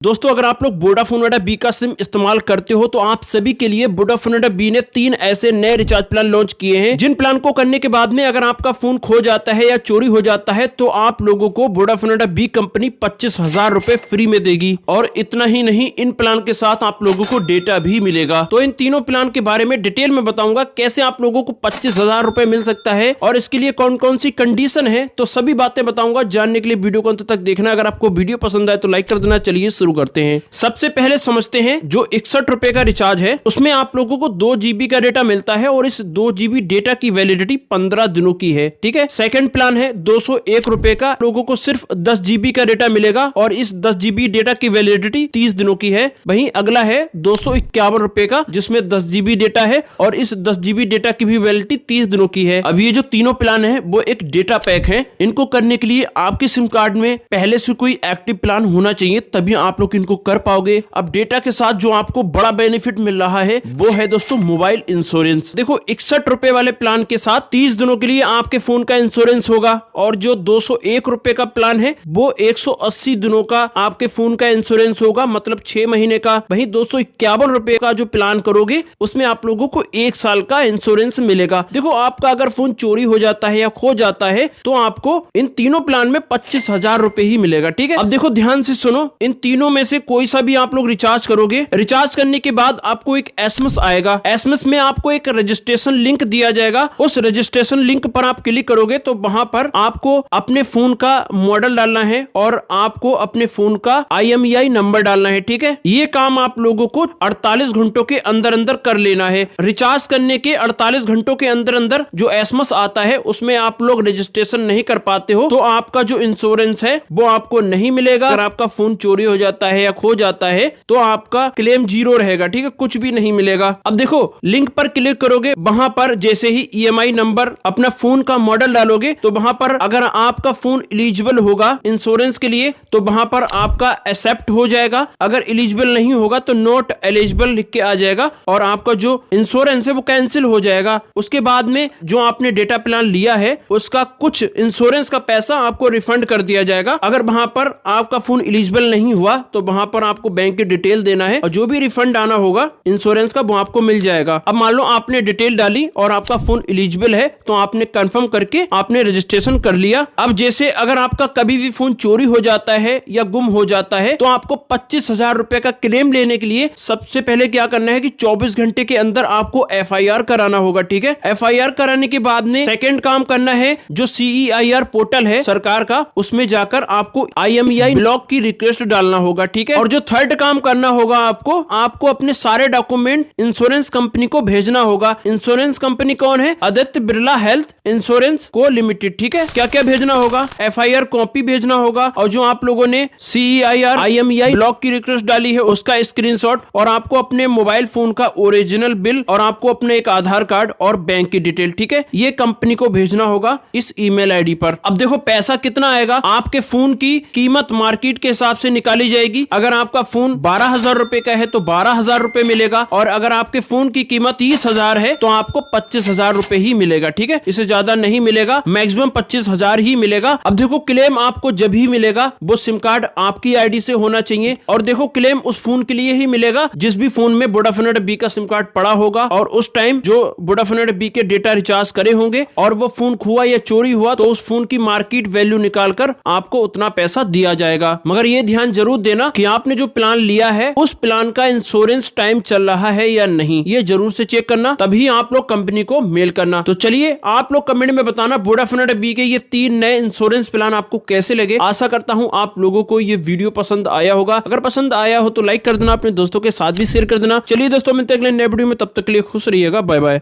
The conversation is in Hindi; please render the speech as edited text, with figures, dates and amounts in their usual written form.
दोस्तों अगर आप लोग वोडाफोन वाडा बी का सिम इस्तेमाल करते हो तो आप सभी के लिए वोडाफोन वाडा बी ने 3 ऐसे नए रिचार्ज प्लान लॉन्च किए हैं जिन प्लान को करने के बाद में अगर आपका फोन खो जाता है या चोरी हो जाता है तो आप लोगों को वोडाफोन वाडा बी कंपनी 25,000 रुपए फ्री में देगी। और इतना ही नहीं, इन प्लान के साथ आप लोगों को डेटा भी मिलेगा। तो इन तीनों प्लान के बारे में डिटेल में बताऊंगा कैसे आप लोगों को 25,000 रुपए मिल सकता है और इसके लिए कौन कौन सी कंडीशन है, तो सभी बातें बताऊंगा। जानने के लिए वीडियो को अंत तक देखना। अगर आपको वीडियो पसंद आए तो लाइक कर देना। चलिए शुरू करते हैं। सबसे पहले समझते हैं जो 61 रुपए का रिचार्ज है उसमें आप लोगों को 2 GB का डेटा मिलता है और इस 2 GB डेटा की वैलिडिटी 15 दिनों की है। ठीक है। सेकंड प्लान है 201 रुपए का, लोगों को सिर्फ 10 GB का डेटा मिलेगा और इस 10 GB डेटा की वैलिडिटी 30 दिनों की है। वहीं अगला है 251 रुपए का जिसमें 10 GB डेटा है और इस 10 GB डेटा की भी वैलिडिटी 30 दिनों की है। अब ये जो तीनों प्लान है वो एक डेटा पैक है। इनको करने के लिए आपके सिम कार्ड में पहले से कोई एक्टिव प्लान होना चाहिए, तभी आप लोग इनको कर पाओगे। अब डेटा के साथ जो आपको बड़ा बेनिफिट मिल रहा है वो है दोस्तों मोबाइल इंश्योरेंस। देखो 61 रुपए वाले प्लान के साथ 30 दिनों के लिए आपके फोन का इंश्योरेंस होगा और जो 201 रुपए का प्लान है वो 180 दिनों का आपके फोन का इंश्योरेंस होगा, मतलब 6 महीने का। वहीं 251 रुपए का जो प्लान करोगे उसमें आप लोगों को 1 साल का इंश्योरेंस मिलेगा। देखो आपका अगर फोन चोरी हो जाता है या खो जाता है तो आपको इन तीनों प्लान में 25,000 रुपए ही मिलेगा। ठीक है। अब देखो ध्यान से सुनो, इन तीनों में से कोई सा भी आप लोग रिचार्ज करोगे, रिचार्ज करने के बाद आपको एक एसएमएस आएगा। एसएमएस में आपको एक रजिस्ट्रेशन लिंक दिया जाएगा। उस रजिस्ट्रेशन लिंक पर आप क्लिक करोगे तो वहां पर आपको अपने फोन का मॉडल डालना है और आपको अपने फोन का IMEI नंबर डालना है। ठीक है। ये काम आप लोगों को 48 घंटों के अंदर अंदर कर लेना है। रिचार्ज करने के 48 घंटों के अंदर अंदर जो एसएमएस आता है उसमें आप लोग रजिस्ट्रेशन नहीं कर पाते हो तो आपका जो इंश्योरेंस है वो आपको नहीं मिलेगा। अगर आपका फोन चोरी हो जाता है या खो जाता है तो आपका क्लेम 0 रहेगा। ठीक है, कुछ भी नहीं मिलेगा। अब देखो लिंक पर क्लिक करोगे, वहां पर जैसे ही EMI नंबर अपना फोन का मॉडल डालोगे तो वहां पर अगर आपका फोन एलिजिबल होगा इंश्योरेंस के लिए तो वहां पर आपका एक्सेप्ट हो जाएगा। अगर एलिजिबल नहीं होगा तो नॉट एलिजिबल लिख के आ जाएगा और आपका जो इंश्योरेंस है वो कैंसिल हो जाएगा। उसके बाद में जो आपने डेटा प्लान लिया है उसका कुछ इंश्योरेंस का पैसा आपको रिफंड कर दिया जाएगा। अगर वहां पर आपका फोन एलिजिबल नहीं हुआ तो वहां पर आपको बैंक की डिटेल देना है और जो भी रिफंड आना होगा इंश्योरेंस का वो आपको मिल जाएगा। अब मान लो आपने डिटेल डाली और आपका फोन एलिजिबल है तो आपने कंफर्म करके आपने रजिस्ट्रेशन कर लिया। अब जैसे अगर आपका कभी भी फोन चोरी हो जाता है या गुम हो जाता है तो आपको 25,000 रुपए का क्लेम लेने के लिए सबसे पहले क्या करना है कि 24 घंटे के अंदर आपको FIR कराना होगा। ठीक है। FIR कराने के बाद में सेकंड काम करना है, जो CEIR पोर्टल है सरकार का उसमें जाकर आपको IMEI ब्लॉक की रिक्वेस्ट डालना होगा। ठीक है। और जो थर्ड काम करना होगा आपको अपने सारे डॉक्यूमेंट इंश्योरेंस कंपनी को भेजना होगा। इंश्योरेंस कंपनी कौन है? आदित्य बिरला हेल्थ इंश्योरेंस को लिमिटेड। ठीक है। क्या क्या भेजना होगा? FIR कॉपी भेजना होगा और जो आप लोगों ने CEIR IMEI ब्लॉक की रिक्वेस्ट डाली है उसका स्क्रीनशॉट और आपको अपने मोबाइल फोन का ओरिजिनल बिल और आपको अपने एक आधार कार्ड और बैंक की डिटेल। ठीक है। ये कंपनी को भेजना होगा इस ईमेल ID पर। अब देखो पैसा कितना आएगा। आपके फोन की कीमत मार्केट के हिसाब से निकाली जाएगी। अगर आपका फोन 12,000 रुपए का है तो 12,000 रुपए मिलेगा और अगर आपके फोन की कीमत 30,000 है तो आपको 25,000 रुपए ही मिलेगा। ठीक है। इससे ज्यादा नहीं मिलेगा, मैक्सिमम 25,000 ही मिलेगा। अब देखो क्लेम आपको जब ही मिलेगा वो सिम कार्ड आपकी ID से होना चाहिए और देखो क्लेम उस फोन के लिए ही मिलेगा जिस भी फोन में वोडाफोन वाडा बी का सिम कार्ड पड़ा होगा और उस टाइम जो वोडाफोन वाडा बी के डेटा रिचार्ज करे होंगे और वो फोन खुआ या चोरी हुआ तो उस फोन की मार्केट वैल्यू निकालकर आपको उतना पैसा दिया जाएगा। मगर ये ध्यान जरूर देना कि आपने जो प्लान लिया है उस प्लान का इंश्योरेंस टाइम चल रहा है या नहीं, ये जरूर से चेक करना, तभी आप लोग कंपनी को मेल करना। तो चलिए आप लोग कमेंट में बताना वोडाफोन वाडा बी के ये 3 नए इंश्योरेंस प्लान आपको कैसे लगे। आशा करता हूं आप लोगों को ये वीडियो पसंद आया होगा। अगर पसंद आया हो तो लाइक कर देना, अपने दोस्तों के साथ भी शेयर कर देना। चलिए दोस्तों मिलते हैं अगले नए वीडियो में, तब तक के लिए खुश रहिएगा। Bye bye.